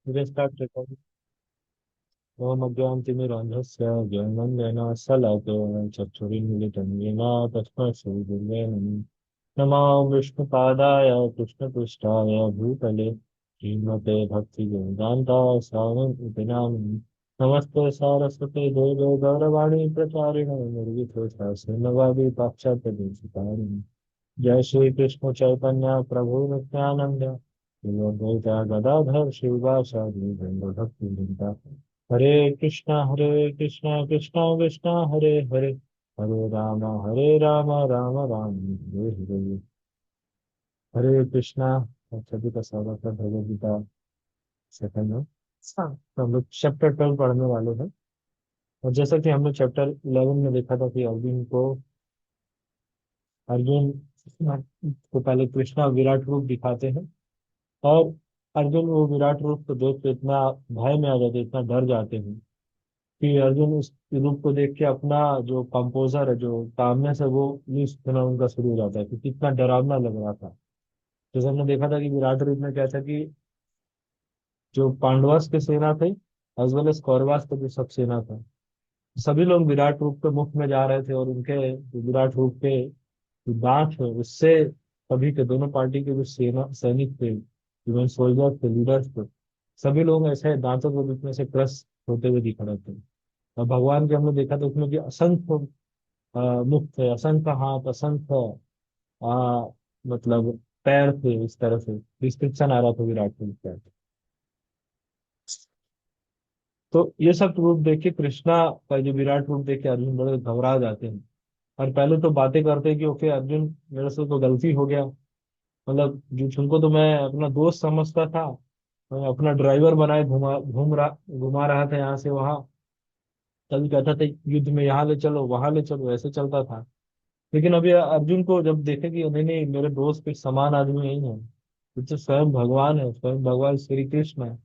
Start recording. ओम अज्ञानतिमिरान्धस्य ज्ञानञ्जनशलाकया चक्षुरुन्मिलितं येन तस्मै श्रीगुरुवे नमः। नमो विष्णुपादाय कृष्णपृष्ठाय भूतले श्रीमते भक्तिवेदान्ता स्वामिनिति नामिने। नमस्ते सारस्वते देवे गौरवाणी प्रचारिणे निर्विशेषशून्यवादी पाश्चात्यदेशिकारिणे। जय श्री कृष्ण चैतन्य प्रभु नित्यानंद श्री अद्वैता गदाधर शिवासादि भक्ति वृंदा। हरे कृष्णा कृष्णा कृष्णा हरे हरे, हरे राम राम राम हरे हरे। हरे कृष्णा। सभी का स्वागत है भगवद गीता सेकंड में। हाँ, तो हम लोग चैप्टर 12 पढ़ने वाले हैं। और जैसा कि हमने चैप्टर 11 में देखा था कि अर्जुन को पहले कृष्णा विराट रूप दिखाते हैं। और अर्जुन वो विराट रूप को देख के इतना भय में आ जाते, इतना डर जाते हैं कि अर्जुन उस रूप को देख के अपना जो कंपोजर है, जो कामनेस है, वो न्यूज सुना उनका शुरू हो जाता है क्योंकि इतना डरावना लग रहा था। जैसे हमने देखा था कि विराट रूप में क्या था कि जो पांडवास के सेना थे एज वेल एज कौरवास का जो सब सेना था, सभी लोग विराट रूप के मुख में जा रहे थे। और उनके जो विराट रूप के जो दांत है उससे सभी के दोनों पार्टी के जो सेना सैनिक थे, इवन सोल्जर थे, लीडर्स थे, सभी लोग ऐसे दांतों के बीच में से क्रश होते हुए दिख रहे थे। और भगवान के हमने देखा था उसमें कि असंख्य मुख थे, असंख्य हाथ, असंख्य आ, मतलब पैर थे। इस तरह से डिस्क्रिप्शन आ रहा था विराट रूप का। तो ये सब रूप देख के कृष्णा का जो विराट रूप देख के अर्जुन बड़े घबरा जाते हैं। और पहले तो बातें करते हैं कि ओके अर्जुन, मेरे से तो गलती हो गया। मतलब जो तुमको तो मैं अपना दोस्त समझता था, मैं अपना ड्राइवर बनाए घुमा रहा था यहाँ से वहां। तभी कहता था युद्ध में यहाँ ले चलो वहां ले चलो, ऐसे चलता था। लेकिन अभी अर्जुन को जब देखे कि नहीं नहीं, मेरे दोस्त के समान आदमी नहीं है, ये तो स्वयं भगवान है, स्वयं भगवान श्री कृष्ण है।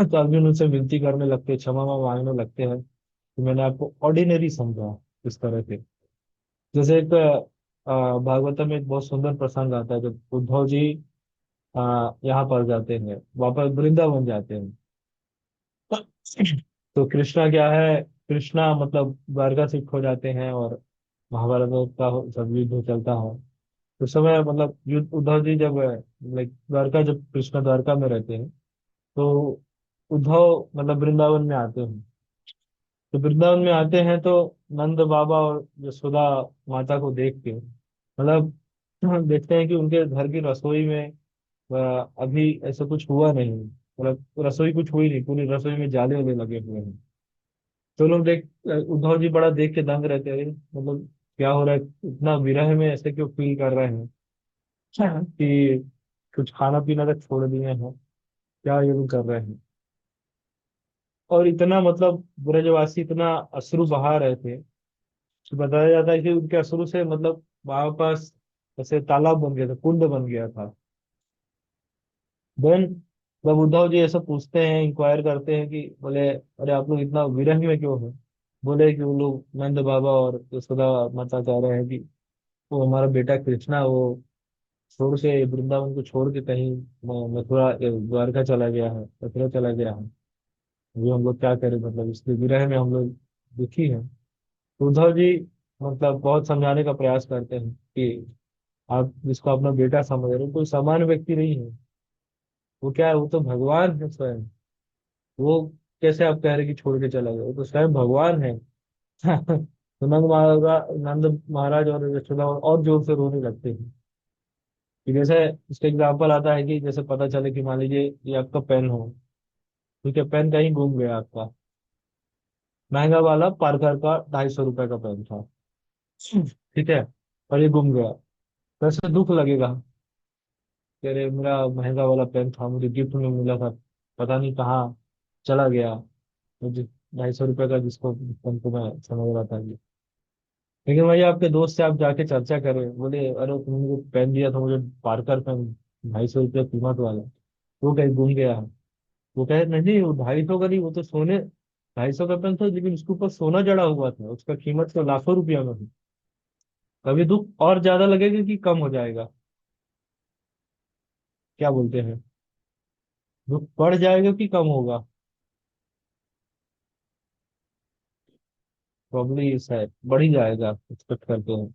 तो अर्जुन उनसे विनती करने लगते, क्षमा मांगने लगते हैं कि मैंने आपको ऑर्डिनरी समझा इस तरह से। जैसे एक भागवतम में एक बहुत सुंदर प्रसंग आता है जब उद्धव जी यहाँ पर जाते हैं, वापस वृंदावन जाते हैं। तो कृष्णा क्या है, कृष्णा मतलब द्वारका से खो जाते हैं और महाभारत का सब युद्ध चलता है। उस समय मतलब युद्ध उद्धव जी जब लाइक द्वारका, जब कृष्णा द्वारका में रहते हैं, तो उद्धव मतलब वृंदावन में आते हैं। तो वृंदावन में आते हैं तो नंद बाबा और यशोदा माता को देख के मतलब देखते हैं कि उनके घर की रसोई में अभी ऐसा कुछ हुआ नहीं, मतलब रसोई कुछ हुई नहीं, पूरी रसोई में जाले वाले लगे हुए हैं। तो लोग उद्धव जी बड़ा देख के दंग रहते हैं, मतलब क्या हो रहा है, इतना विरह में ऐसे क्यों फील कर रहे हैं। अच्छा। कि कुछ खाना पीना तक छोड़ दिए हैं, क्या ये लोग कर रहे हैं। और इतना मतलब ब्रजवासी इतना अश्रु बहा रहे थे। तो बताया जाता है कि उनके अश्रु से मतलब वहां पास ऐसे तालाब बन गया था, कुंड बन गया था। देन जब उद्धव जी ऐसा पूछते हैं, इंक्वायर करते हैं कि बोले अरे आप लोग इतना विरह में क्यों हो। बोले कि वो लोग नंद बाबा और यशोदा माता कह रहे हैं कि वो हमारा बेटा कृष्णा, वो छोड़ के वृंदावन को छोड़ के कहीं मथुरा द्वारका चला गया है, मथुरा चला गया है। अभी हम लोग क्या करें, मतलब इसके विरह में हम लोग दुखी हैं। तो उद्धव जी मतलब बहुत समझाने का प्रयास करते हैं कि आप जिसको अपना बेटा समझ रहे हो कोई सामान्य व्यक्ति नहीं है। वो क्या है, वो तो भगवान है स्वयं। वो कैसे आप कह रहे हैं कि छोड़ के चला गया, वो तो स्वयं भगवान है। तो नंद महाराज और यशोदा और जोर से रोने लगते हैं। कि जैसे इसका एग्जाम्पल आता है कि जैसे पता चले कि मान लीजिए ये आपका पेन हो, ठीक है, पेन कहीं गुम गया आपका, महंगा वाला पार्कर का 250 रुपए का पेन था, ठीक है, और ये गुम गया। वैसे दुख लगेगा कि अरे मेरा महंगा वाला पेन था, मुझे गिफ्ट में मिला था, पता नहीं कहाँ चला गया। मुझे 250 रुपए का जिसको पेन को मैं समझ रहा था। लेकिन वही आपके दोस्त से आप जाके चर्चा करें, बोले अरे तुमने जो पेन दिया था मुझे, पार्कर पेन, 250 रुपया कीमत वाला, वो कहीं गुम गया है। वो कहे नहीं नहीं, वो 250 का नहीं, वो तो सोने 250 का पेन था लेकिन उसके ऊपर सोना जड़ा हुआ था, उसका कीमत तो लाखों रुपया में थी। कभी दुख और ज्यादा लगेगा कि कम हो जाएगा, क्या बोलते हैं। दुख बढ़ जाएगा कि कम होगा? प्रॉब्ली शायद बढ़ ही जाएगा, एक्सपेक्ट करते हैं।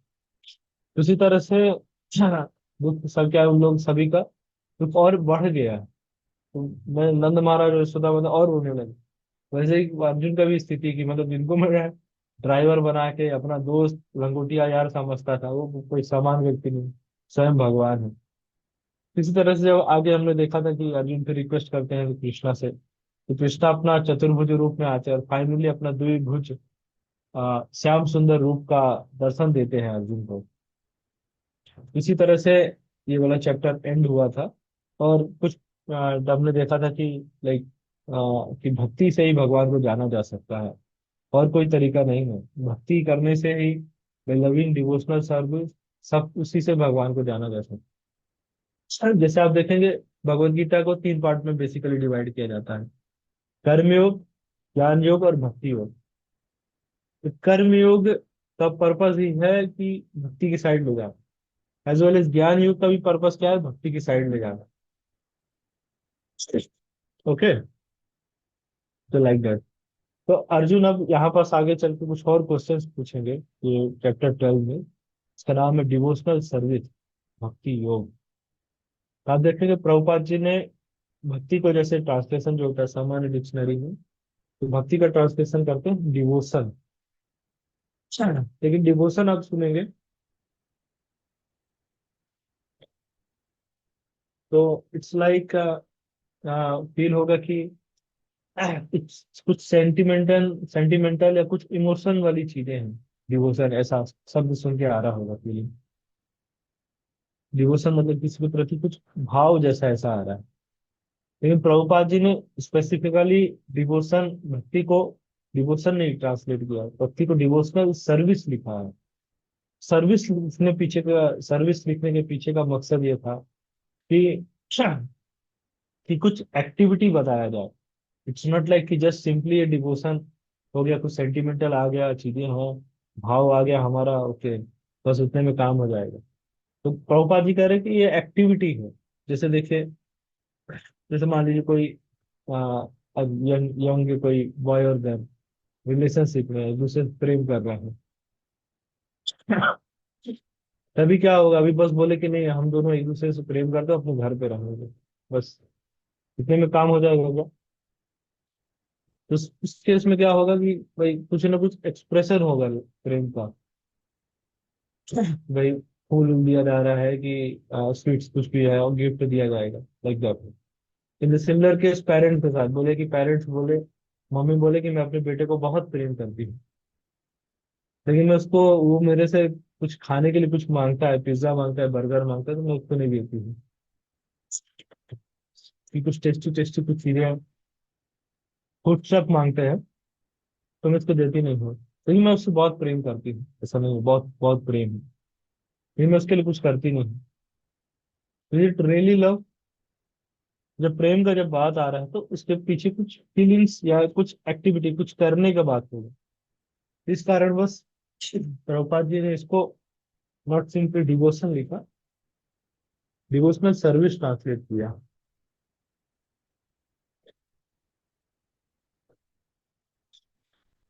उसी तरह से दुख सब क्या है, उन लोग सभी का दुख और बढ़ गया। तो मैं नंद महाराज और यशोदा मैंने और रोने लगे। वैसे ही अर्जुन का भी स्थिति की, मतलब जिनको मैं ड्राइवर बना के अपना दोस्त लंगोटिया यार समझता था, वो कोई सामान्य व्यक्ति नहीं, स्वयं भगवान है। इसी तरह से जब आगे हमने देखा था कि अर्जुन फिर रिक्वेस्ट करते हैं कृष्णा से, तो कृष्णा अपना चतुर्भुज रूप में आते हैं और फाइनली अपना द्विभुज श्याम सुंदर रूप का दर्शन देते हैं अर्जुन को। इसी तरह से ये वाला चैप्टर एंड हुआ था। और कुछ हमने देखा था कि लाइक कि भक्ति से ही भगवान को जाना जा सकता है, और कोई तरीका नहीं है। भक्ति करने से ही, लविंग डिवोशनल सर्विस, सब उसी से भगवान को जाना जा सकता है। जैसे आप देखेंगे, भगवत गीता को तीन पार्ट में बेसिकली डिवाइड किया जाता है: कर्मयोग, ज्ञान योग और भक्ति योग। तो कर्मयोग का पर्पस ही है कि भक्ति की साइड ले जाना, एज वेल एज ज्ञान योग का भी पर्पस क्या है, भक्ति की साइड ले जाना। ओके, तो लाइक दैट। तो अर्जुन अब यहाँ पास आगे चल के कुछ और क्वेश्चंस पूछेंगे ये चैप्टर 12 में। इसका नाम है डिवोशनल सर्विस, भक्ति योग। तो आप देखेंगे प्रभुपाद जी ने भक्ति को, जैसे ट्रांसलेशन जो होता है सामान्य डिक्शनरी में, तो भक्ति का ट्रांसलेशन करते हैं डिवोशन। लेकिन डिवोशन आप सुनेंगे तो इट्स लाइक, फील होगा कि कुछ सेंटिमेंटल सेंटिमेंटल या कुछ इमोशन वाली चीजें हैं। डिवोशन ऐसा शब्द सुन के आ रहा होगा फीलिंग। डिवोशन मतलब किसी के प्रति कुछ भाव जैसा ऐसा आ रहा है। लेकिन प्रभुपाद जी ने स्पेसिफिकली डिवोशन, भक्ति को डिवोशन नहीं ट्रांसलेट किया, भक्ति को डिवोशनल सर्विस लिखा है। सर्विस लिखने के पीछे का मकसद ये था कि कि कुछ एक्टिविटी बताया जाए। इट्स नॉट लाइक कि जस्ट सिंपली ये डिवोशन हो गया, कुछ सेंटिमेंटल आ गया, चीजें हो, भाव आ गया हमारा, ओके, बस उतने में काम हो जाएगा। तो प्रभुपाद जी कह रहे हैं कि ये एक्टिविटी है। जैसे देखिए, जैसे मान लीजिए कोई यंग यंग कोई बॉय और गर्ल रिलेशनशिप में एक दूसरे से प्रेम कर रहे हैं। तभी क्या होगा, अभी बस बोले कि नहीं हम दोनों एक दूसरे से प्रेम करते हैं, अपने घर पे रहेंगे, बस इतने में काम हो जाएगा क्या? तो उस केस में क्या होगा कि भाई कुछ ना कुछ एक्सप्रेशन होगा प्रेम का। भाई फूल दिया जा रहा है कि स्वीट्स कुछ भी है और गिफ्ट दिया जाएगा, like that. In the similar case parents के साथ बोले कि पेरेंट्स बोले, मम्मी बोले कि मैं अपने बेटे को बहुत प्रेम करती हूँ, लेकिन मैं उसको, वो मेरे से कुछ खाने के लिए कुछ मांगता है, पिज्जा मांगता है, बर्गर मांगता है, तो मैं उसको नहीं देती हूँ कि कुछ टेस्टी टेस्टी कुछ चीजें, फूड ट्रक मांगते हैं, तो मैं उसको देती नहीं हूँ। लेकिन मैं उससे बहुत प्रेम करती हूँ, ऐसा नहीं है, बहुत बहुत प्रेम है, लेकिन मैं उसके लिए कुछ करती नहीं हूँ। It really love? जब प्रेम का जब बात आ रहा है तो उसके पीछे कुछ फीलिंग्स या कुछ एक्टिविटी, कुछ करने का बात होगी। इस कारण बस प्रभुपाद जी ने इसको नॉट सिंपली डिवोशन लिखा, डिवोशनल सर्विस ट्रांसलेट किया।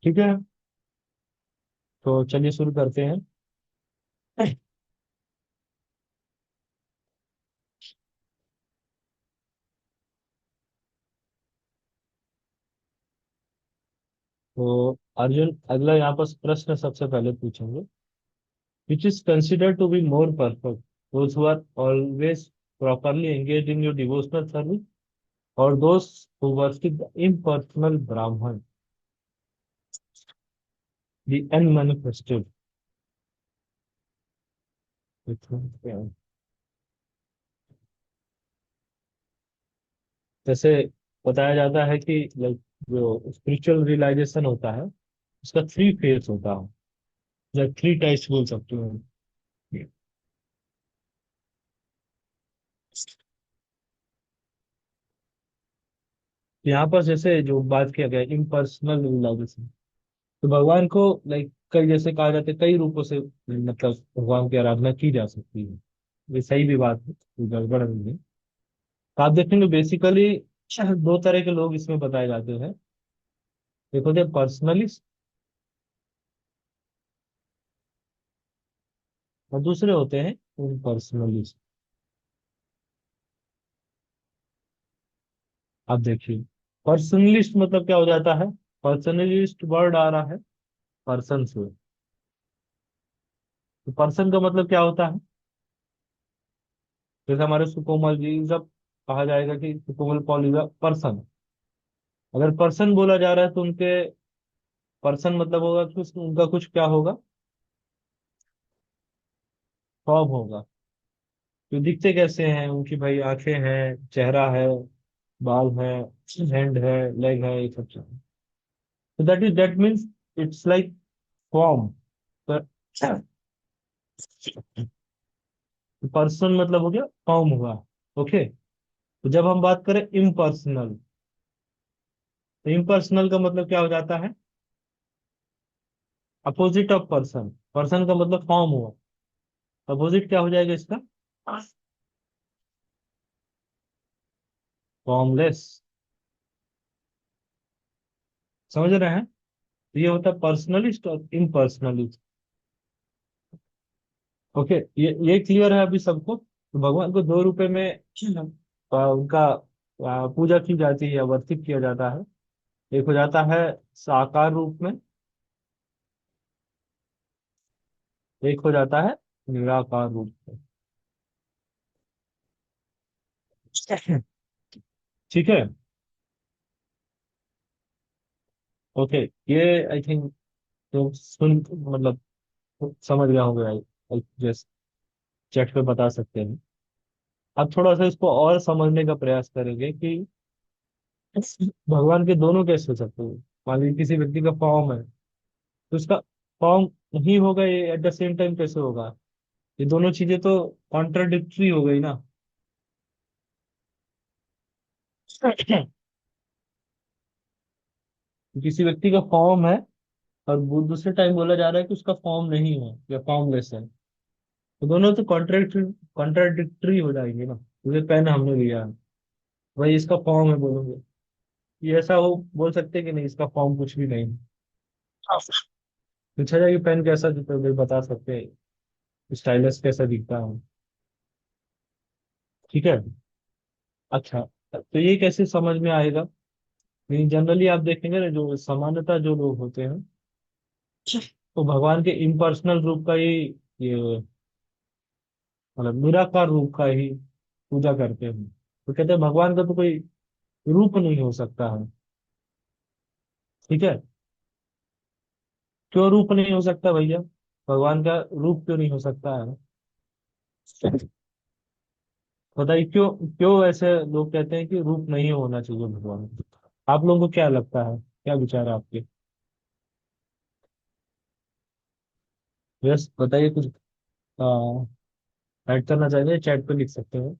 ठीक है, तो चलिए शुरू करते हैं। तो अर्जुन अगला यहाँ पर प्रश्न सबसे पहले पूछेंगे: which is considered to be more perfect, those who are always properly engage in your devotional service, और those who worship the impersonal Brahman, the unmanifested? जैसे बताया जाता है कि लाइक जो स्पिरिचुअल रियलाइजेशन होता है उसका थ्री फेज होता है, या थ्री टाइप्स बोल सकते हो। यहाँ पर जैसे जो बात किया गया इम्पर्सनल रियलाइजेशन, तो भगवान को लाइक कई, जैसे कहा जाता है, कई रूपों से मतलब भगवान की आराधना की जा सकती है। ये सही भी बात है, कोई गड़बड़ नहीं है। तो आप देखेंगे बेसिकली दो तरह के लोग इसमें बताए जाते हैं। एक होते हैं पर्सनलिस्ट और दूसरे होते हैं इम्पर्सनलिस्ट। अब देखिए, पर्सनलिस्ट मतलब क्या हो जाता है। पर्सनलिस्ट वर्ड आ रहा है पर्सन से। तो पर्सन का मतलब क्या होता है। जैसे हमारे सुकोमल जी सब कहा जाएगा कि सुकोमल पॉल इज अ पर्सन। अगर पर्सन बोला जा रहा है तो उनके पर्सन मतलब होगा कि उनका कुछ क्या होगा, फॉर्म होगा। जो दिखते कैसे हैं, उनकी भाई आंखें हैं, चेहरा है, बाल है, हैंड है, लेग है, ये सब चीजें। तो that means it's like form. Person मतलब हो गया फॉर्म हुआ। ओके। तो जब हम बात करें इम्पर्सनल, तो इम्पर्सनल का मतलब क्या हो जाता है, अपोजिट ऑफ पर्सन। पर्सन का मतलब फॉर्म हुआ, अपोजिट क्या हो जाएगा इसका, फॉर्मलेस। समझ रहे हैं। तो ये होता है पर्सनलिस्ट और इम्पर्सनलिस्ट। ओके, ये क्लियर है अभी सबको। तो भगवान को दो रूपे में उनका पूजा की जाती है या वर्शिप किया जाता है। एक हो जाता है साकार रूप में, एक हो जाता है निराकार रूप में। ठीक है। ओके। ये आई थिंक तो सुन मतलब समझ गया होंगे। आई जस्ट चैट पे बता सकते हैं। अब थोड़ा सा इसको और समझने का प्रयास करेंगे कि भगवान के दोनों कैसे हो सकते हैं। मान लीजिए किसी व्यक्ति का फॉर्म है, तो उसका फॉर्म ही होगा, ये एट द सेम टाइम कैसे होगा। ये दोनों चीजें तो कॉन्ट्राडिक्टरी हो गई ना। किसी व्यक्ति का फॉर्म है और वो दूसरे टाइम बोला जा रहा है कि उसका फॉर्म नहीं है या फॉर्मलेस है। तो दोनों तो कॉन्ट्राडिक्टरी हो जाएंगे ना। जैसे पेन हमने लिया है, भाई इसका फॉर्म है बोलोगे, ये ऐसा हो बोल सकते हैं कि नहीं इसका फॉर्म कुछ भी नहीं है। पूछा जाए कि पेन कैसा दिखता है, भाई बता सकते हैं स्टाइलस कैसा दिखता है। ठीक है। अच्छा, तो ये कैसे समझ में आएगा। नहीं, जनरली आप देखेंगे ना, जो सामान्यतः जो लोग होते हैं तो भगवान के इम्पर्सनल रूप का ही, ये मतलब निराकार रूप का ही पूजा करते हैं। तो कहते हैं भगवान का तो कोई रूप नहीं हो सकता है। ठीक है। क्यों रूप नहीं हो सकता भैया, भगवान का रूप क्यों नहीं हो सकता है। बताइए क्यों, क्यों ऐसे लोग कहते हैं कि रूप नहीं होना चाहिए भगवान का? आप लोगों को क्या लगता है, क्या विचार है आपके। यस बताइए कुछ। ऐड करना चाहिए, चैट पे लिख सकते हैं।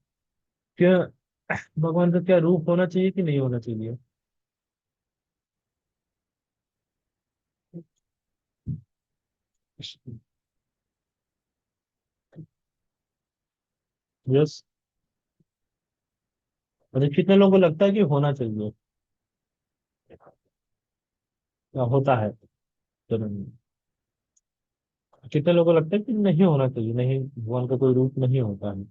क्या भगवान का क्या रूप होना चाहिए कि नहीं होना चाहिए। यस। मतलब कितने लोगों को लगता है कि होना चाहिए या होता है। चलो, कितने लोगों को लगता है कि नहीं होना चाहिए, नहीं भगवान का कोई रूप नहीं होता है।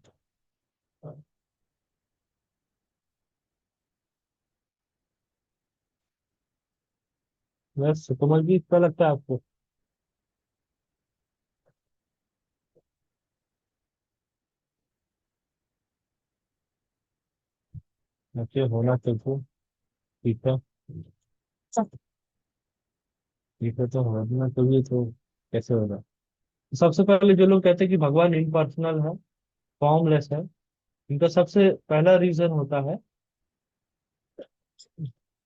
बस कोमल जी क्या लगता है आपको। अच्छा होना चाहिए। ठीक है। ठीक है, तो होना चाहिए तो कैसे होगा। सबसे पहले जो लोग कहते हैं कि भगवान इम्पर्सनल है, फॉर्मलेस है, इनका सबसे पहला रीजन होता है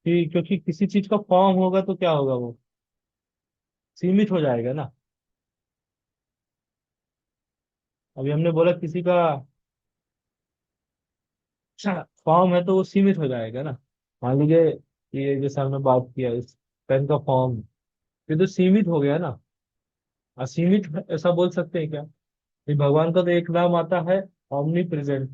कि क्योंकि किसी चीज का फॉर्म होगा तो क्या होगा, वो सीमित हो जाएगा ना। अभी हमने बोला किसी का फॉर्म है तो वो सीमित हो जाएगा ना। मान लीजिए ये जैसे हमने बात किया इस पेन का फॉर्म, ये तो सीमित हो गया ना। असीमित ऐसा बोल सकते हैं क्या। ये भगवान का तो एक नाम आता है, ऑमनी प्रेजेंट।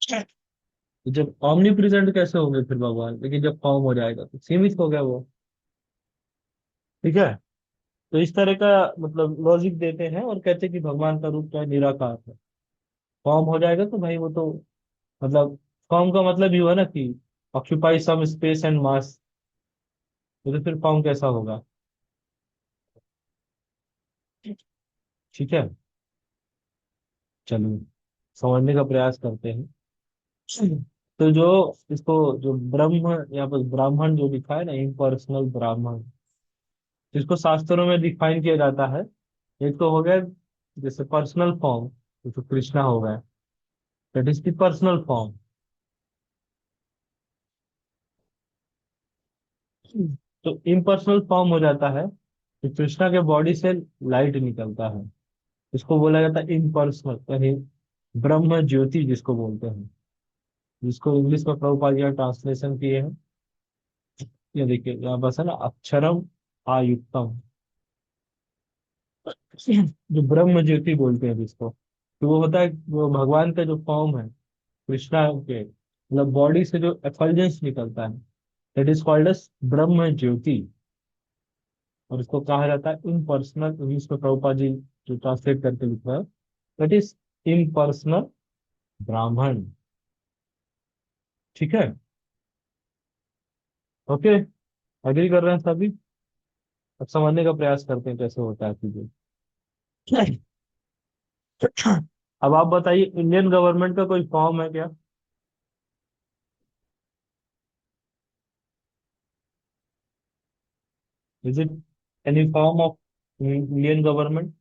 तो जब ऑमनी प्रेजेंट कैसे होंगे फिर भगवान, लेकिन जब फॉर्म हो जाएगा तो सीमित हो गया वो। ठीक है। तो इस तरह का मतलब लॉजिक देते हैं और कहते हैं कि भगवान का रूप जो है निराकार है। फॉर्म हो जाएगा तो भाई वो तो मतलब फॉर्म का मतलब ही हुआ ना कि occupy some space and mass. तो फिर फॉर्म कैसा होगा। ठीक है। चलो समझने का प्रयास करते हैं। तो जो इसको जो ब्रह्म या बस ब्राह्मण जो लिखा है ना, इम्पर्सनल ब्राह्मण, जिसको शास्त्रों में डिफाइन किया जाता है। एक तो हो गया जैसे पर्सनल फॉर्म, तो कृष्णा हो गया, that is the personal form. तो इम्पर्सनल फॉर्म हो जाता है कि कृष्णा के बॉडी से लाइट निकलता है। इसको बोला जाता है इम्पर्सनल, यानी ब्रह्म ज्योति जिसको बोलते हैं, जिसको इंग्लिश में प्रभुपाद जी ने ट्रांसलेशन किए हैं। ये देखिए यहाँ बस है ना, अक्षरम आयुक्तम, जो ब्रह्म ज्योति बोलते हैं जिसको, तो वो होता है वो भगवान का जो फॉर्म है कृष्णा के, मतलब बॉडी से जो एफल्जेंस निकलता है, दैट इज कॉल्ड एस ब्रह्म ज्योति। और इसको कहा जाता है इम्पर्सनल, इंग्लिश में प्रभुपाद जी जो ट्रांसलेट करके लिखा है, दैट इज इम्पर्सनल ब्राह्मण। ठीक है। ओके। एग्री कर रहे हैं सभी। अब समझने का प्रयास करते हैं कैसे होता है चीजें। अब आप बताइए, इंडियन गवर्नमेंट का कोई फॉर्म है क्या। Is it any form of Indian government.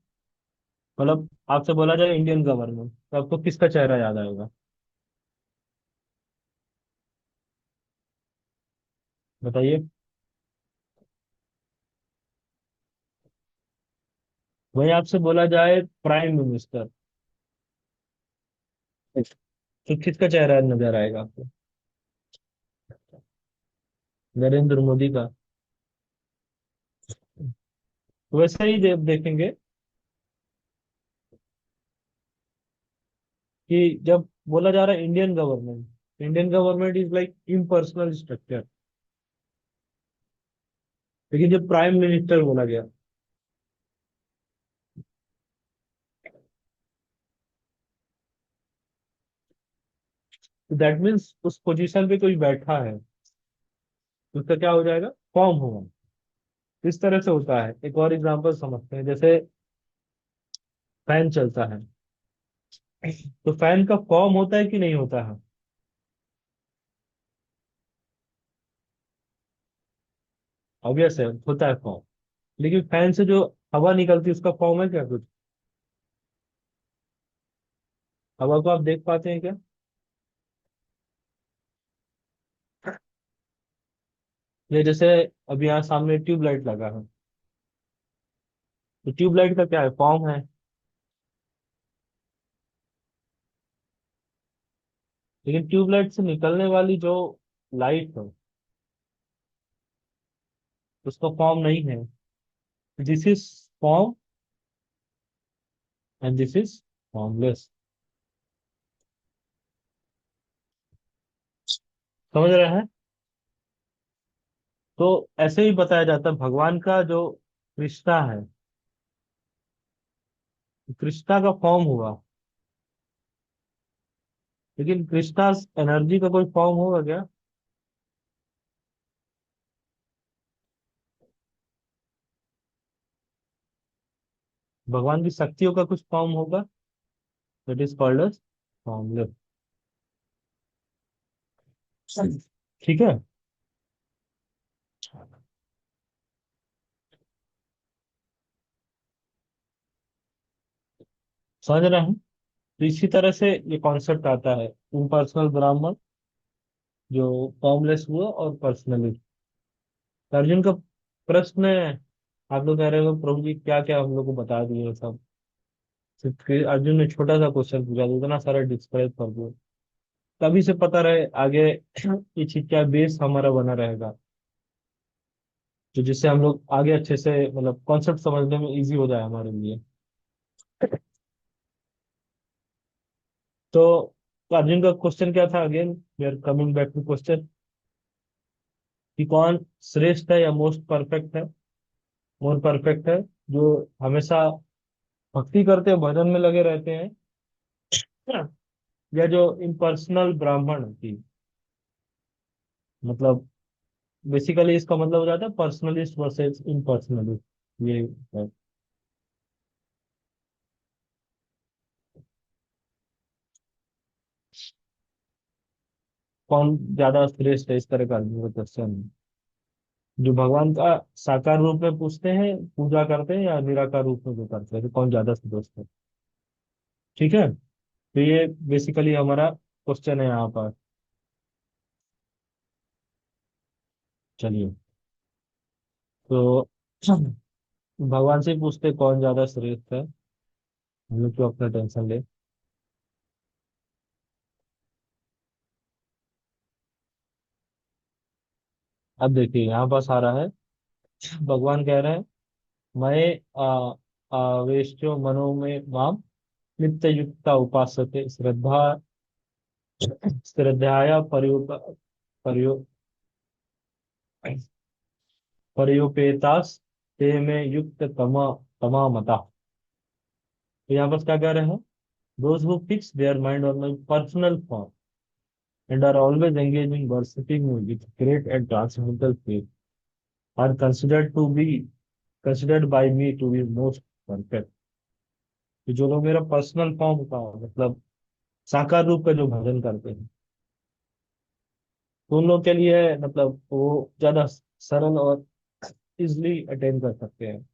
मतलब आपसे बोला जाए इंडियन गवर्नमेंट तो आपको किसका चेहरा याद आएगा। बताइए। वही आपसे बोला जाए प्राइम मिनिस्टर, तो किसका चेहरा नजर आएगा आपको। नरेंद्र मोदी का। वैसे ही देखेंगे कि जब बोला जा रहा है Indian government is like impersonal structure, लेकिन जब प्राइम मिनिस्टर बोला गया, तो दैट मीन्स उस पोजीशन पे कोई बैठा है, तो उसका क्या हो जाएगा, फॉर्म होगा। इस तरह से होता है। एक और एग्जांपल समझते हैं, जैसे फैन चलता है, तो फैन का फॉर्म होता है कि नहीं होता है। ऑब्वियस है, होता है फॉर्म। लेकिन फैन से जो हवा निकलती है उसका फॉर्म है क्या कुछ। हवा को आप देख पाते हैं क्या। या जैसे अभी यहाँ सामने ट्यूबलाइट लगा है, तो ट्यूबलाइट का क्या है, फॉर्म है। लेकिन ट्यूबलाइट से निकलने वाली जो लाइट है उसका फॉर्म नहीं है। This is form and this is formless. समझ रहे हैं। तो ऐसे ही बताया जाता है भगवान का जो कृष्णा है, कृष्णा का फॉर्म हुआ, लेकिन कृष्णा एनर्जी का कोई फॉर्म होगा क्या। भगवान की शक्तियों का कुछ फॉर्म होगा, that is called as formless. ठीक है। समझ रहे हैं। तो इसी तरह से ये कॉन्सेप्ट आता है इम्पर्सनल ब्राह्मण, जो फॉर्मलेस हुआ, और पर्सनली। अर्जुन का प्रश्न है, आप लोग कह रहे हो प्रभु जी क्या क्या हम लोग को बता दिए सब, सिर्फ अर्जुन ने छोटा सा क्वेश्चन पूछा तो इतना सारा डिस्क्राइब कर दिया। तभी से पता रहे आगे ये चीज क्या बेस हमारा बना रहेगा, तो जिससे हम लोग आगे अच्छे से मतलब कॉन्सेप्ट समझने में इजी हो जाए हमारे लिए। तो तो अर्जुन का क्वेश्चन क्या था? Again we are coming back to question कि कौन श्रेष्ठ है या मोस्ट परफेक्ट है, मोर परफेक्ट है, जो हमेशा भक्ति करते हैं, भजन में लगे रहते हैं, या जो इम्पर्सनल ब्राह्मण की, मतलब बेसिकली इसका मतलब हो जाता है पर्सनलिस्ट वर्सेस इम्पर्सनलिस्ट। ये है। कौन ज्यादा श्रेष्ठ है, इस तरह का क्वेश्चन, जो भगवान का साकार रूप में पूछते हैं, पूजा करते हैं, या निराकार रूप में जो करते हैं, तो कौन ज्यादा श्रेष्ठ है। ठीक है, तो ये बेसिकली हमारा क्वेश्चन है यहाँ पर। चलिए, तो भगवान से ही पूछते हैं कौन ज्यादा श्रेष्ठ है, हम लोग क्यों अपना टेंशन ले। अब देखिए यहाँ पास आ रहा है, भगवान कह रहे हैं, मैं आवेश्यो मनो में माम नित्य युक्ता उपासते श्रद्धा श्रद्धाया पर्यो पर्योपेतास ते में युक्त तमा मता। तो यहाँ पर क्या कह रहे हैं? Those who fix their mind on my personal form and are always engaged in worshipping me with great and transcendental faith are considered by me to be most perfect। कि जो लोग मेरा पर्सनल फॉर्म का, मतलब साकार रूप का जो भजन करते हैं, तो उन लोग के लिए मतलब वो ज्यादा सरल और इजिली अटेन कर सकते हैं।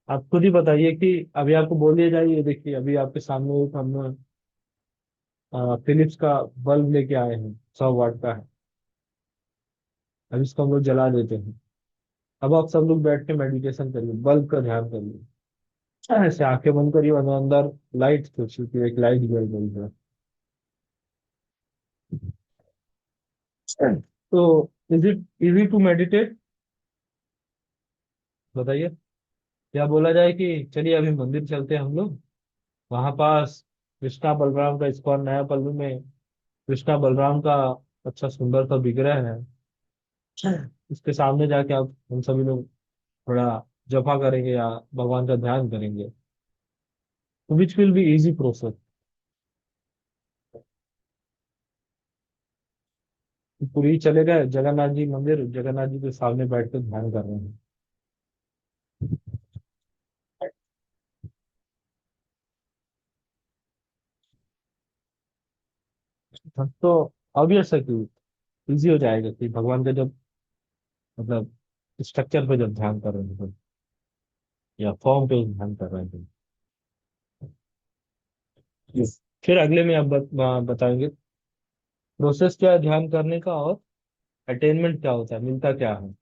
आप खुद ही बताइए कि अभी आपको बोल दिया जाए, ये देखिए अभी आपके सामने एक हम फिलिप्स का बल्ब लेके आए हैं, 100 वाट का है। अब इसको हम लोग जला देते हैं। अब आप सब लोग बैठ के मेडिटेशन करिए, बल्ब का ध्यान करिए। ऐसे आंखें बंद करिए और अंदर लाइट सोचिए कि एक लाइट जल रही है। तो is it easy to meditate? बताइए। क्या बोला जाए कि चलिए अभी मंदिर चलते हैं हम लोग, वहां पास कृष्णा बलराम का इस्कॉन नया पल्लू में कृष्णा बलराम का अच्छा सुंदर सा विग्रह है, उसके सामने जाके आप हम सभी लोग थोड़ा जपा करेंगे या भगवान का ध्यान करेंगे, which will be easy process. Puri चले गए जगन्नाथ जी मंदिर, जगन्नाथ जी के सामने बैठ कर ध्यान कर रहे हैं। हाँ, तो ऑब्वियस है कि इजी हो जाएगा कि भगवान का जब मतलब स्ट्रक्चर पे जब ध्यान कर रहे हैं तो, या फॉर्म पे ध्यान कर रहे हैं तो। फिर अगले में आप बताएंगे प्रोसेस क्या है ध्यान करने का, और अटेनमेंट क्या होता है, मिलता क्या है।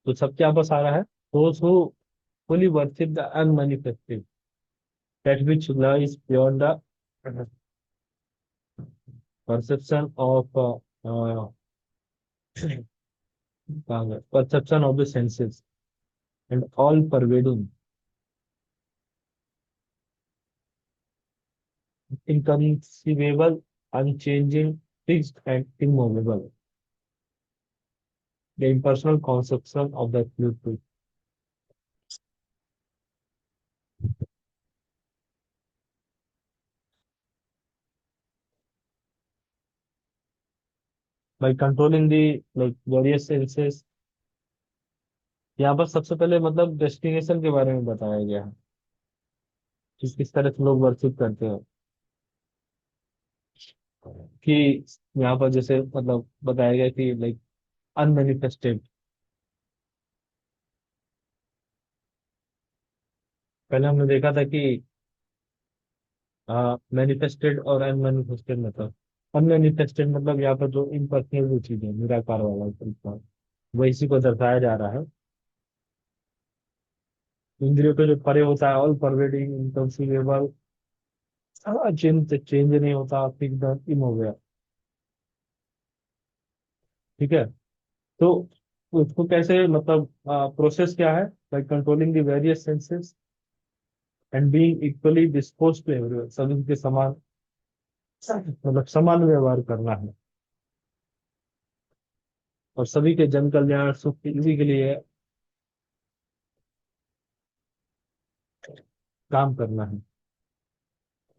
तो सबके आपस आ रहा है, those who fully worship the unmanifested, that which lies beyond the perception of perception of the senses, and all pervading, inconceivable, unchanging, fixed and immovable, the impersonal conception of the absolute. By controlling the like various senses, यहाँ पर सबसे पहले मतलब destination के बारे में बताया गया है कि किस तरह से लोग वर्शिप करते हैं। कि यहाँ पर जैसे मतलब बताया गया कि लाइक अनमेनिफेस्टेड, पहले हमने देखा था कि मैनिफेस्टेड और अनमेनिफेस्टेड, मतलब अनमेनिफेस्टेड मतलब यहाँ पर जो इम्पर्सनल जो चीज है, निराकार वाला तरीका, वो इसी को दर्शाया जा रहा है। इंद्रियों के जो परे होता है, all pervading, inconceivable, change change नहीं होता, फिक्स्ड, इमोवेबल। ठीक है, तो उसको कैसे मतलब प्रोसेस क्या है, by controlling the various senses and being equally dispose to everyone, सभी के समान, मतलब समान व्यवहार करना है, और सभी के जन कल्याण सुख इसी के लिए काम करना है।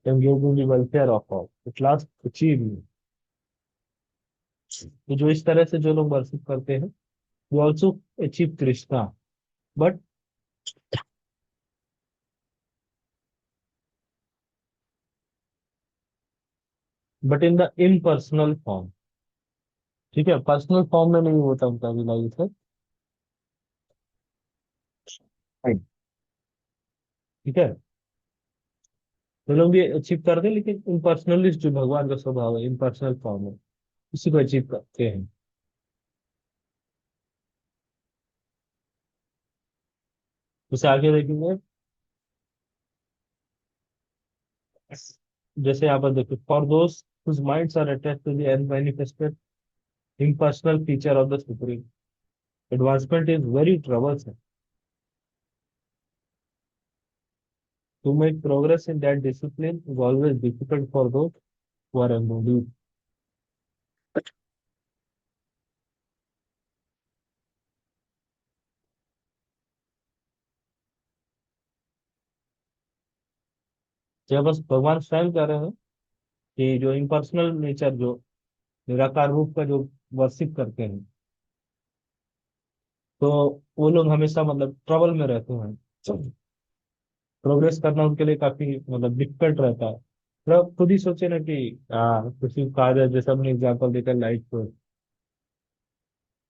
Welfare of all at last achieve. तो जो इस तरह से जो लोग वर्शिप करते हैं, वो also achieve Krishna, but but in the impersonal form. ठीक है, पर्सनल फॉर्म में नहीं होता उनका रियलाइजेशन। ठीक है, तो लोग भी अचीव करते हैं, लेकिन इम्पर्सनलिस्ट जो भगवान का स्वभाव है, इम्पर्सनल फॉर्म है, उसी को अचीव करते हैं। उसे आगे देखेंगे, जैसे यहाँ पर देखो, for those whose minds are attached to the unmanifested impersonal feature of the supreme, advancement is very troublesome. To make progress in that discipline is always difficult for those who are embodied. जब बस भगवान स्वयं कह रहे हैं कि जो impersonal nature, जो निराकार रूप का जो वर्शिप करते हैं, तो वो लोग हमेशा मतलब ट्रबल में रहते हैं। प्रोग्रेस करना उनके लिए काफी मतलब डिफिकल्ट रहता है। मतलब खुद ही सोचे ना कि किसी को कहा जाए, जैसे हमने एग्जाम्पल देखा लाइट को,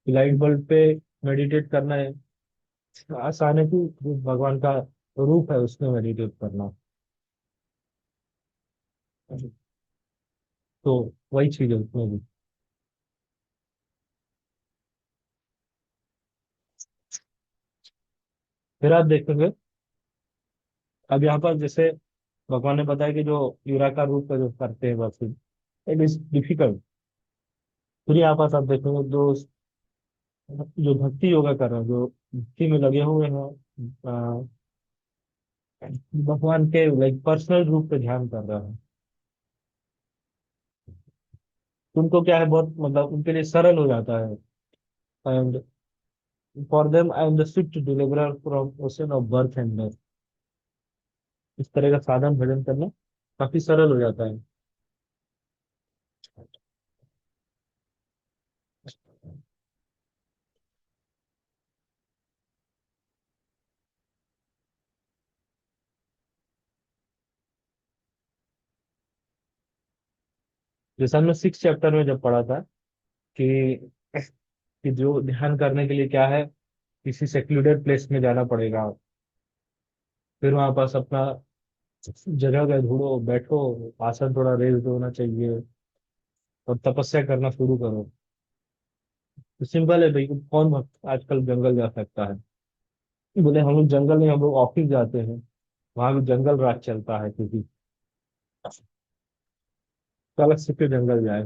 लाइट बल्ब पे मेडिटेट करना है, आसान है कि जो भगवान का रूप है उसमें मेडिटेट करना। तो वही चीज है उसमें भी। फिर आप देखेंगे, अब यहाँ पर जैसे भगवान ने बताया कि जो निराकार रूप का जो करते हैं बस, इट इज डिफिकल्ट। फिर यहाँ पास आप देखेंगे जो जो भक्ति योगा कर रहे हैं, जो भक्ति में लगे हुए हैं, भगवान के लाइक पर्सनल रूप पे ध्यान कर रहा है, तो उनको क्या है, बहुत मतलब उनके लिए सरल हो जाता है। And for them I am the Swift deliverer from ocean of birth and death. इस तरह का साधन भजन करना काफी सरल हो जाता है। जैसे हमने 6 चैप्टर में जब पढ़ा था कि जो ध्यान करने के लिए क्या है, किसी सेक्लूडेड प्लेस में जाना पड़ेगा, फिर वहां पास अपना जगह का ढूंढो, बैठो, आसन थोड़ा रेस्ट होना चाहिए, और तपस्या करना शुरू करो। तो सिंपल है भाई, कौन भक्त आजकल जंगल जा सकता है? बोले हम लोग जंगल नहीं, हम लोग ऑफिस जाते हैं, वहां भी जंगल राज चलता है, क्योंकि अलग से क्यों जंगल जाए?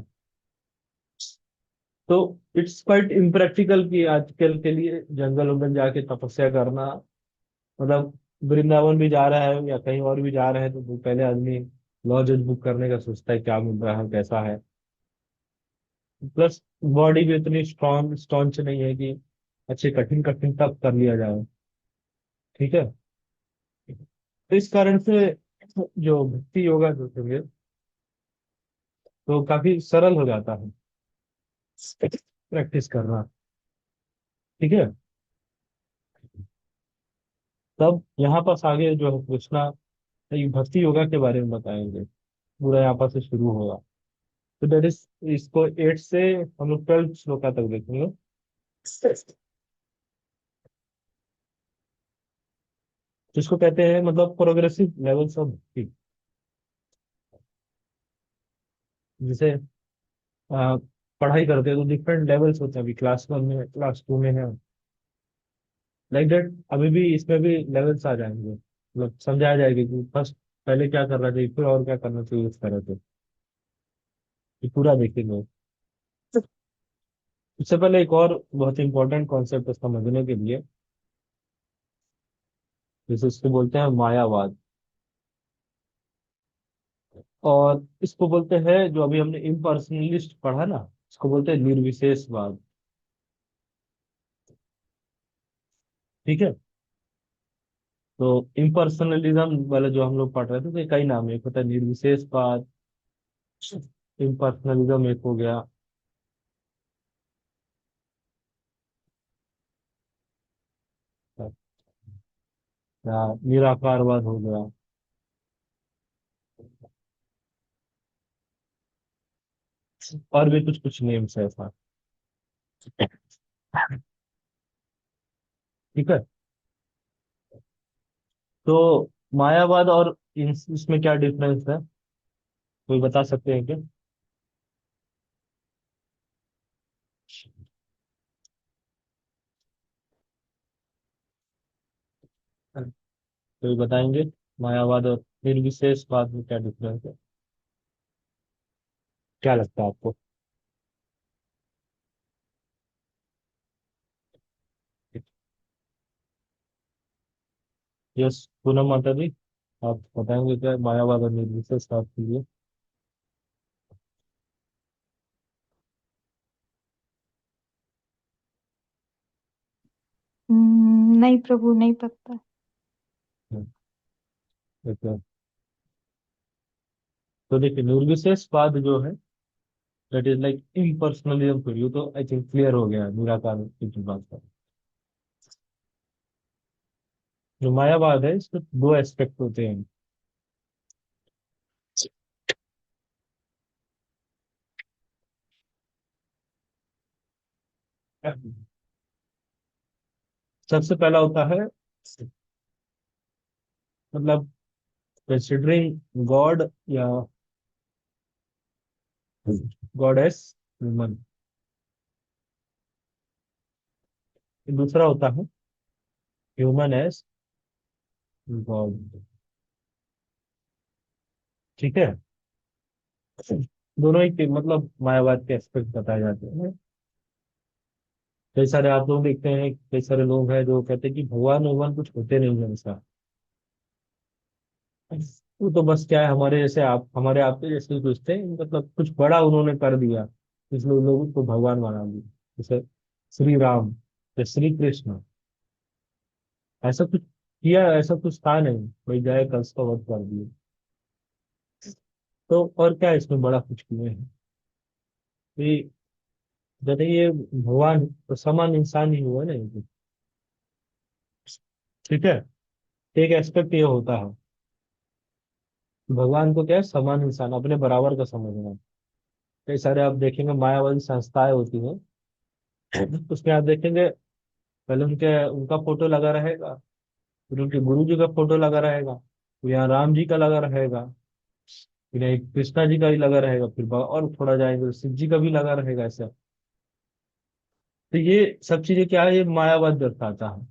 तो इट्स क्वाइट इम्प्रैक्टिकल कि आजकल के लिए जंगल उंगल जाके तपस्या करना। मतलब वृंदावन भी जा रहा है या कहीं और भी जा रहे हैं, तो वो पहले आदमी लॉज बुक करने का सोचता है, क्या मिल रहा है कैसा है। प्लस बॉडी भी इतनी स्ट्रॉन्ग स्टॉन्च नहीं है कि अच्छे कठिन कठिन तप कर लिया जाए। ठीक है, तो इस कारण से जो भक्ति योगा जो होंगे, तो काफी सरल हो जाता है प्रैक्टिस करना। ठीक है, तब यहाँ पास आगे जो है कृष्णा ये भक्ति योगा के बारे में बताएंगे। पूरा यहाँ पास से शुरू होगा। तो दैट इज, इसको 8 से हम लोग 12 श्लोका तक देखेंगे, जिसको कहते हैं मतलब प्रोग्रेसिव लेवल्स ऑफ भक्ति। जैसे पढ़ाई करते हैं तो डिफरेंट लेवल्स होते हैं, अभी क्लास 1 में, क्लास 2 में है, लाइक दैट अभी भी इसमें भी लेवल्स आ जाएंगे, मतलब समझाया जाएगा कि फर्स्ट पहले क्या करना चाहिए, फिर और क्या करना चाहिए, इस तरह से ये पूरा देखेंगे। इससे पहले एक और बहुत इंपॉर्टेंट कॉन्सेप्ट समझने के लिए, जैसे इसको बोलते हैं मायावाद। और इसको बोलते हैं, जो अभी हमने इम्पर्सनलिस्ट पढ़ा ना, इसको बोलते हैं निर्विशेषवाद। ठीक है। तो इम्पर्सनलिज्म वाला जो हम लोग पढ़ रहे थे, तो ये कई नाम है। एक होता है निर्विशेषवाद, इम्पर्सनलिज्म एक हो गया, या निराकारवाद हो गया। और भी कुछ कुछ नेम्स है ऐसा। ठीक है। तो मायावाद और इसमें क्या डिफरेंस है, कोई बता सकते हैं क्या? कोई बताएंगे, मायावाद और निर्विशेषवाद में क्या डिफरेंस है? क्या लगता है आपको? यस, पूनम माता जी, आप बताएंगे क्या मायावाद और निर्विशेषवाद के लिए? नहीं प्रभु, नहीं पता। हम्म, ठीक है। तो देखिए, निर्विशेषवाद जो है, that is like impersonalism for you, तो आई थिंक क्लियर हो गया निराकार की जो बात है। जो मायावाद है, इसके दो एस्पेक्ट होते हैं। सबसे पहला होता है, मतलब कंसिडरिंग गॉड या गॉडेस ह्यूमन। दूसरा होता है ह्यूमन एज गॉड। ठीक है। दोनों ही के मतलब मायावाद के एस्पेक्ट बताए जाते हैं। कई सारे आप लोग देखते हैं, कई सारे लोग हैं जो कहते हैं कि भगवान भगवान कुछ होते नहीं है ऐसा। वो तो बस क्या है, हमारे जैसे आप, हमारे आपके जैसे ही सोचते हैं, मतलब कुछ बड़ा उन्होंने कर दिया, इसलिए लोग उसको भगवान बना दिया। जैसे श्री राम या श्री कृष्ण, ऐसा कुछ किया, ऐसा कुछ था नहीं, भाई जाए कंस का वध कर दिया। तो और क्या इसमें बड़ा कुछ किए हैं? ये जैसे ये भगवान तो समान इंसान ही हुआ ना ये तो। ठीक है। एक एस्पेक्ट ये होता है, भगवान को क्या है, समान इंसान अपने बराबर का समझना। कई सारे आप देखेंगे मायावादी संस्थाएं होती हैं, उसमें आप देखेंगे पहले उनके उनका फोटो लगा रहेगा, फिर उनके गुरु जी का फोटो लगा रहेगा, फिर यहाँ राम जी का लगा रहेगा, फिर यहाँ कृष्णा जी का भी लगा रहेगा, फिर और थोड़ा जाएंगे तो शिव जी का भी लगा रहेगा ऐसा। तो ये सब चीजें क्या है, ये मायावाद दर्शाता है।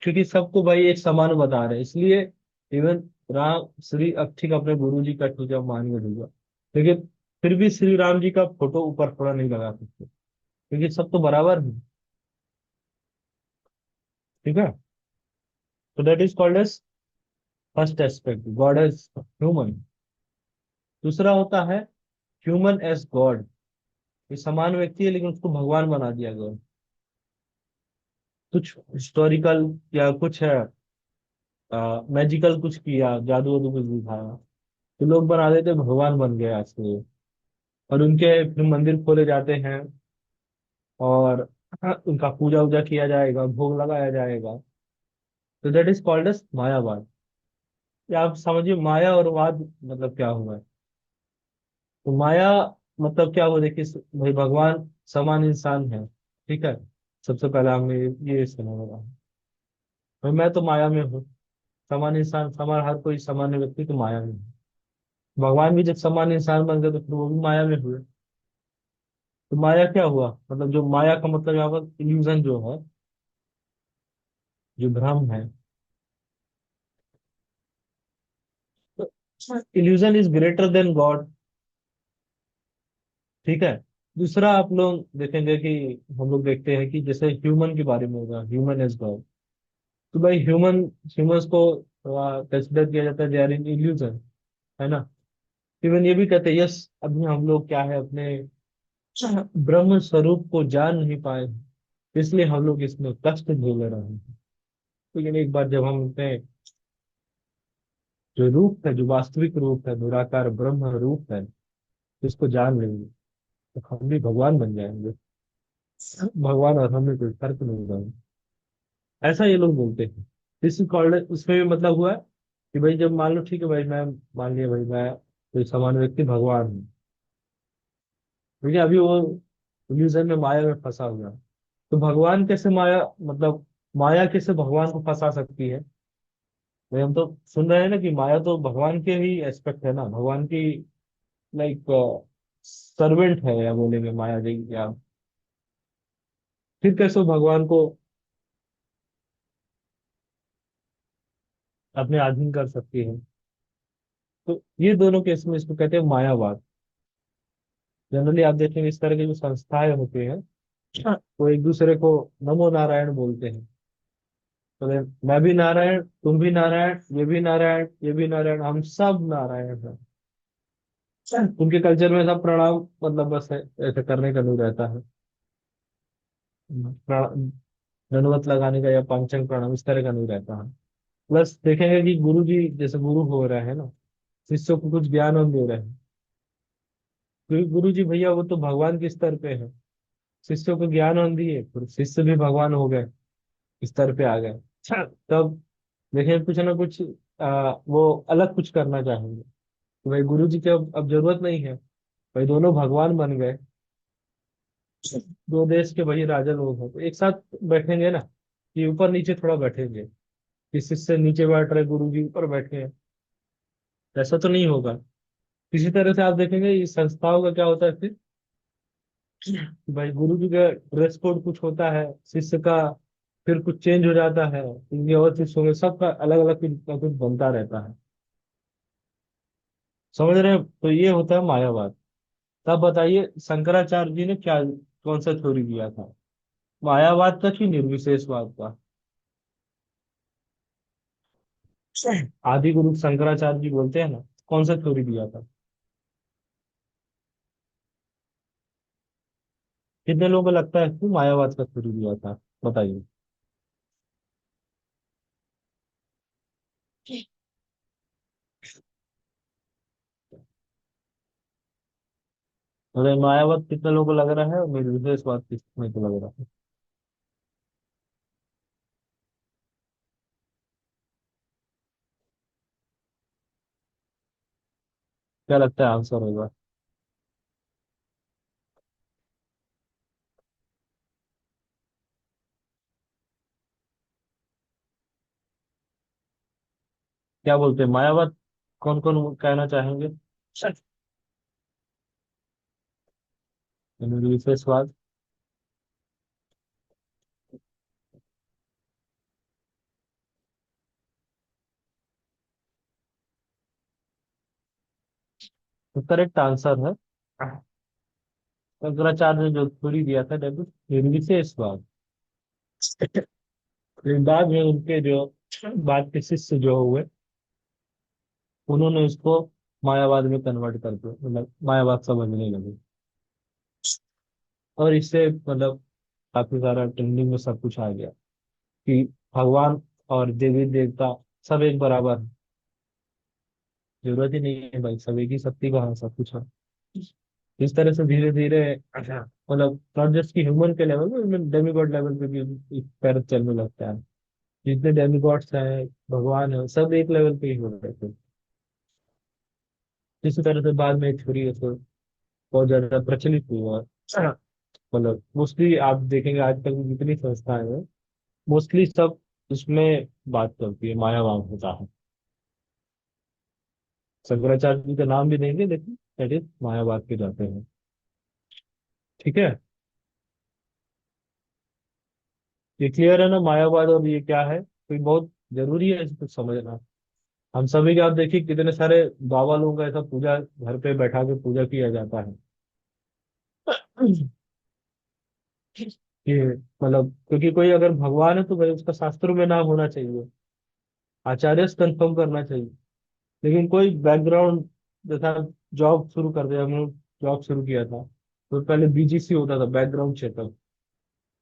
क्योंकि सबको भाई एक समान बता रहे हैं, इसलिए इवन राम श्री अब ठीक अपने गुरु जी का पूजा मान के दूंगा, लेकिन फिर भी श्री राम जी का फोटो ऊपर थोड़ा नहीं लगा सकते, क्योंकि सब तो बराबर है। ठीक है। तो that is called as first aspect, God as human. दूसरा होता है ह्यूमन एज गॉड। ये समान व्यक्ति है लेकिन उसको भगवान बना दिया गया। कुछ हिस्टोरिकल या कुछ है, मैजिकल कुछ किया, जादू वादू कुछ दिखाया, तो लोग बना देते भगवान बन गए आज के। और उनके फिर मंदिर खोले जाते हैं, और उनका पूजा वूजा किया जाएगा, भोग लगाया जाएगा। तो दैट इज कॉल्ड एज मायावाद। या आप समझिए माया और वाद मतलब क्या हुआ है। तो माया मतलब क्या हुआ, देखिए भाई भगवान समान इंसान है। ठीक है। सबसे पहले हमें ये समझ रहा है, भाई मैं तो माया में हूँ। समान इंसान, समान हर कोई सामान्य व्यक्ति तो माया में है। भगवान भी जब समान इंसान बन गए तो फिर वो भी माया में हुए। तो माया क्या हुआ, मतलब जो माया का मतलब यहाँ पर इल्यूजन जो है, जो भ्रम है। तो illusion is greater than God. ठीक है। दूसरा आप लोग देखेंगे कि हम लोग देखते हैं कि जैसे ह्यूमन के बारे में होगा, ह्यूमन इज गॉड। तो भाई ह्यूमंस को कंसिडर किया जाता है दे आर इन इल्यूजन, है ना। इवन ये भी कहते हैं यस, अभी हम लोग क्या है, अपने ब्रह्म स्वरूप को जान नहीं पाए, इसलिए हम लोग इसमें कष्ट झेल रहे हैं। लेकिन एक बार जब हम अपने जो रूप है, जो वास्तविक रूप है, निराकार ब्रह्म रूप है, इसको जान लेंगे, तो हम भी भगवान बन जाएंगे। भगवान और हमें कोई फर्क नहीं रहेगा, ऐसा ये लोग बोलते हैं। दिस इज कॉल्ड, उसमें भी मतलब हुआ कि भाई जब मान लो ठीक है भाई, मैं मान लिया भाई मैं कोई सामान्य व्यक्ति भगवान हूँ, ठीक है, अभी वो इल्यूजन में, माया में फंसा हुआ है। तो भगवान कैसे माया, मतलब माया कैसे भगवान को फंसा सकती है। भाई हम तो सुन रहे हैं ना कि माया तो भगवान के ही एस्पेक्ट है ना, भगवान की लाइक सर्वेंट है, या बोलेंगे माया जी, या फिर कैसे वो भगवान को अपने अधीन कर सकती है। तो ये दोनों केस में इसको कहते हैं मायावाद। जनरली आप देखेंगे इस तरह की जो संस्थाएं होती हैं, वो एक दूसरे को नमो नारायण बोलते हैं। तो मैं भी नारायण, तुम भी नारायण, ये भी नारायण, ये भी नारायण, हम सब नारायण हैं। उनके कल्चर में सब प्रणाम, मतलब बस ऐसे करने का नहीं रहता है। दंडवत लगाने का या पंचांग प्रणाम इस तरह का नहीं रहता है। प्लस देखेंगे कि गुरु जी जैसे गुरु हो रहे हैं ना, शिष्यों को कुछ ज्ञान हम दे रहे हैं, क्योंकि गुरु जी भैया वो तो भगवान के स्तर पे है। शिष्यों को ज्ञान हम दिए, फिर शिष्य भी भगवान हो गए, स्तर पे आ गए। अच्छा, तब देखें कुछ ना कुछ वो अलग कुछ करना चाहेंगे, तो भाई गुरु जी की अब जरूरत नहीं है। भाई दोनों भगवान बन गए, दो देश के वही राजा लोग हैं, तो एक साथ बैठेंगे ना, कि ऊपर नीचे थोड़ा बैठेंगे, कि शिष्य नीचे बैठ रहे, गुरु जी ऊपर बैठे हैं, ऐसा तो नहीं होगा। इसी तरह से आप देखेंगे इस संस्थाओं का क्या होता है फिर, भाई गुरु जी का ड्रेस कोड कुछ होता है, शिष्य का फिर कुछ चेंज हो जाता है, इनके और शिष्यों में सबका अलग अलग कुछ ना कुछ बनता रहता है। समझ रहे हैं, तो ये होता है मायावाद। तब बताइए शंकराचार्य जी ने क्या, कौन सा थ्योरी दिया था, मायावाद का कि निर्विशेषवाद का। आदि गुरु शंकराचार्य जी बोलते हैं ना, कौन सा थ्योरी दिया था। कितने लोगों को लगता है कि मायावाद का थ्योरी दिया था, बताइए। अरे मायावाद कितने लोगों को लग रहा है, और निर्विशेषवाद कितने को लग रहा है। क्या लगता है आंसर होगा। क्या बोलते हैं मायावाद, कौन कौन कहना चाहेंगे। निर्विशेषवाद। तो करेक्ट आंसर है, शंकराचार्य ने जो थ्योरी दिया था, दैट इज निर्विशेषवाद। फिर बाद में उनके जो बाद के शिष्य जो हुए, उन्होंने उसको मायावाद में कन्वर्ट करके मतलब मायावाद समझने लगे, और इससे मतलब काफी सारा ट्रेंडिंग में सब कुछ आ गया कि भगवान और देवी देवता सब एक बराबर है। जरूरत ही नहीं है भाई, सब एक ही शक्ति का है, सब कुछ है। इस तरह से धीरे धीरे, अच्छा, मतलब नॉट जस्ट की ह्यूमन के लेवल में, डेमिगॉड लेवल पे भी एक पैर चलने लगता है। जितने डेमिगॉड्स हैं, भगवान है, सब एक लेवल पे ही हो रहे थे। इसी तरह से बाद में थ्योरी है तो बहुत ज्यादा प्रचलित हुई, और मतलब मोस्टली आप देखेंगे आजकल की जितनी संस्थाएं हैं, मोस्टली सब इसमें बात करती है, मायावाद होता है। शंकराचार्य जी का नाम भी देंगे, लेकिन दैट इज मायावाद के जाते हैं। ठीक है, ये क्लियर है ना मायावाद और ये क्या है, तो ये बहुत जरूरी है इसको समझना। हम सभी के आप देखिए कितने सारे बाबा लोगों का ऐसा पूजा घर पे बैठा के पूजा किया जाता है। कि मतलब क्योंकि कोई अगर भगवान है तो भाई उसका शास्त्रों में नाम होना चाहिए, आचार्य से कंफर्म करना चाहिए। लेकिन कोई बैकग्राउंड, जैसा जॉब शुरू कर दिया, हमने जॉब शुरू किया था तो पहले बीजीसी होता था, बैकग्राउंड चेकअप।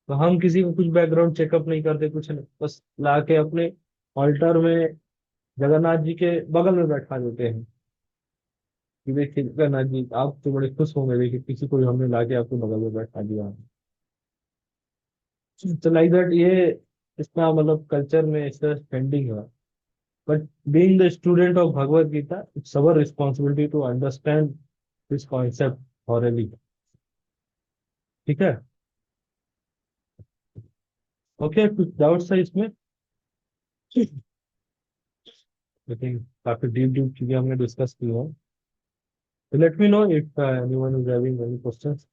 तो हम किसी को कुछ बैकग्राउंड चेकअप नहीं करते, कुछ नहीं, बस ला के अपने ऑल्टर में जगन्नाथ जी के बगल में बैठा देते हैं कि देखिए जगन्नाथ जी आप तो बड़े खुश होंगे, देखिए किसी को हमने ला के आपको बगल में बैठा दिया। तो लाइक दैट ये इसका मतलब कल्चर में इसका पेंडिंग है। But being the student of Bhagavad Gita, it's our responsibility to understand this concept thoroughly. ठीक है। ओके, कुछ डाउट्स है इसमें? आई थिंक काफी डीप डीप चीजें हमने डिस्कस की है। तो let me know if anyone is having any questions.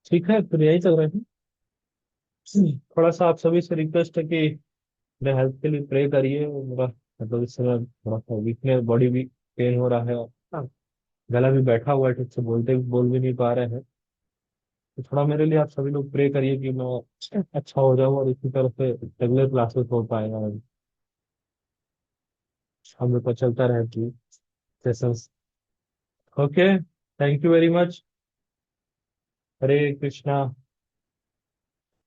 ठीक है, फिर यही चल रहा है। थोड़ा सा आप सभी से रिक्वेस्ट है कि मेरे हेल्थ के लिए प्रे करिए। मेरा मतलब इस समय थोड़ा सा वीकनेस, बॉडी भी पेन हो रहा है, हाँ, गला भी बैठा हुआ है, ठीक से बोल भी नहीं पा रहे हैं। तो थोड़ा मेरे लिए आप सभी लोग प्रे करिए कि मैं अच्छा हो जाऊं और इसी तरह से रेगुलर क्लासेस हो पाएगा, हम लोग का चलता रहे कि sessions. Okay, thank you very much. Hare Krishna.